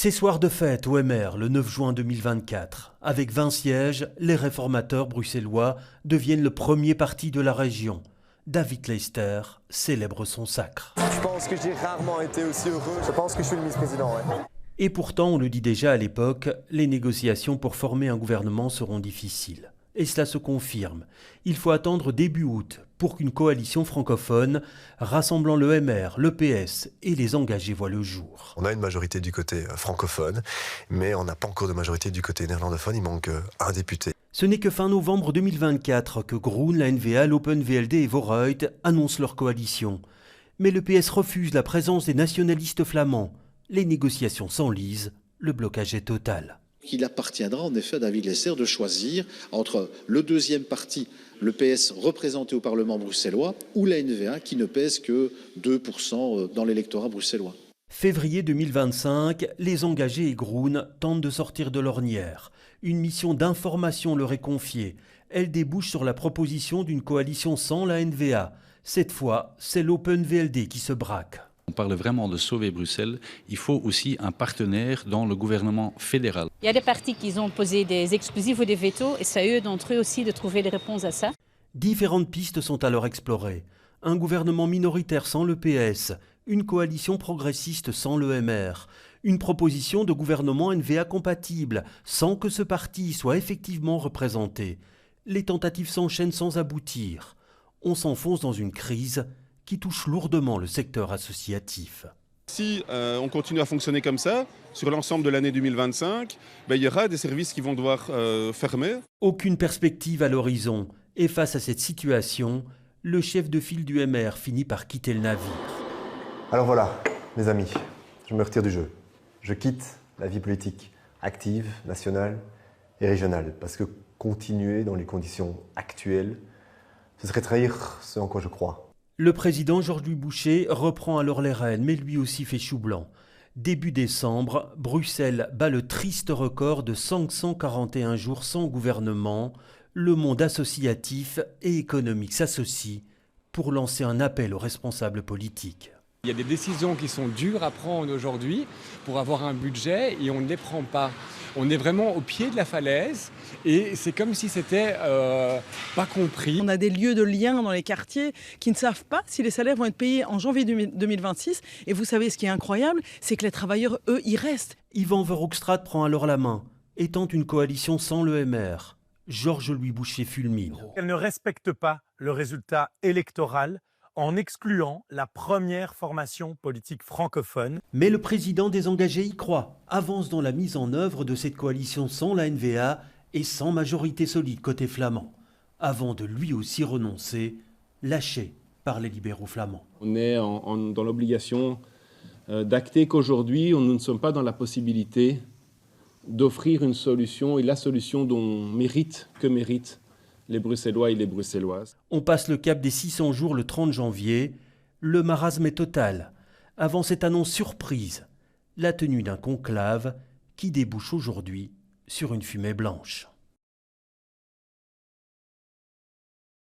C'est soir de fête au MR le 9 juin 2024. Avec 20 sièges, les réformateurs bruxellois deviennent le premier parti de la région. David Leyster célèbre son sacre. Je pense que j'ai rarement été aussi heureux. Je pense que je suis le vice-président, ouais. Et pourtant, on le dit déjà à l'époque, les négociations pour former un gouvernement seront difficiles. Et cela se confirme. Il faut attendre début août pour qu'une coalition francophone rassemblant le MR, le PS et les engagés voit le jour. On a une majorité du côté francophone, mais on n'a pas encore de majorité du côté néerlandophone. Il manque un député. Ce n'est que fin novembre 2024 que Groen, la NVA, l'Open VLD et Vooruit annoncent leur coalition. Mais le PS refuse la présence des nationalistes flamands. Les négociations s'enlisent, le blocage est total. Il appartiendra en effet à David Leyster de choisir entre le deuxième parti, le PS représenté au Parlement bruxellois, ou la NVA qui ne pèse que 2% dans l'électorat bruxellois. Février 2025, les engagés et Groen tentent de sortir de l'ornière. Une mission d'information leur est confiée. Elle débouche sur la proposition d'une coalition sans la NVA. Cette fois, c'est l'Open VLD qui se braque. On parle vraiment de sauver Bruxelles. Il faut aussi un partenaire dans le gouvernement fédéral. Il y a des partis qui ont posé des exclusifs ou des vétos et c'est à eux d'entre eux aussi de trouver les réponses à ça. Différentes pistes sont alors explorées. Un gouvernement minoritaire sans le PS, une coalition progressiste sans le MR, une proposition de gouvernement NVA compatible sans que ce parti soit effectivement représenté. Les tentatives s'enchaînent sans aboutir. On s'enfonce dans une crise qui touche lourdement le secteur associatif. Si on continue à fonctionner comme ça, sur l'ensemble de l'année 2025, il y aura des services qui vont devoir fermer. Aucune perspective à l'horizon. Et face à cette situation, le chef de file du MR finit par quitter le navire. Alors voilà, mes amis, je me retire du jeu. Je quitte la vie politique active, nationale et régionale, parce que continuer dans les conditions actuelles, ce serait trahir ce en quoi je crois. Le président Georges-Louis Boucher reprend alors les rênes, mais lui aussi fait chou blanc. Début décembre, Bruxelles bat le triste record de 541 jours sans gouvernement. Le monde associatif et économique s'associe pour lancer un appel aux responsables politiques. Il y a des décisions qui sont dures à prendre aujourd'hui pour avoir un budget et on ne les prend pas. On est vraiment au pied de la falaise et c'est comme si c'était pas compris. On a des lieux de lien dans les quartiers qui ne savent pas si les salaires vont être payés en janvier 2026. Et vous savez ce qui est incroyable, c'est que les travailleurs, eux, y restent. Yvan Verhoekstraat prend alors la main et tente une coalition sans le MR. Georges-Louis Boucher fulmine. Elle ne respecte pas le résultat électoral en excluant la première formation politique francophone. Mais le président des engagés y croit, avance dans la mise en œuvre de cette coalition sans la NVA et sans majorité solide côté flamand, avant de lui aussi renoncer, lâché par les libéraux flamands. On est dans l'obligation d'acter qu'aujourd'hui, nous ne sommes pas dans la possibilité d'offrir une solution, et la solution que méritent les Bruxellois et les Bruxelloises. On passe le cap des 600 jours le 30 janvier. Le marasme est total. Avant cette annonce surprise, la tenue d'un conclave qui débouche aujourd'hui sur une fumée blanche.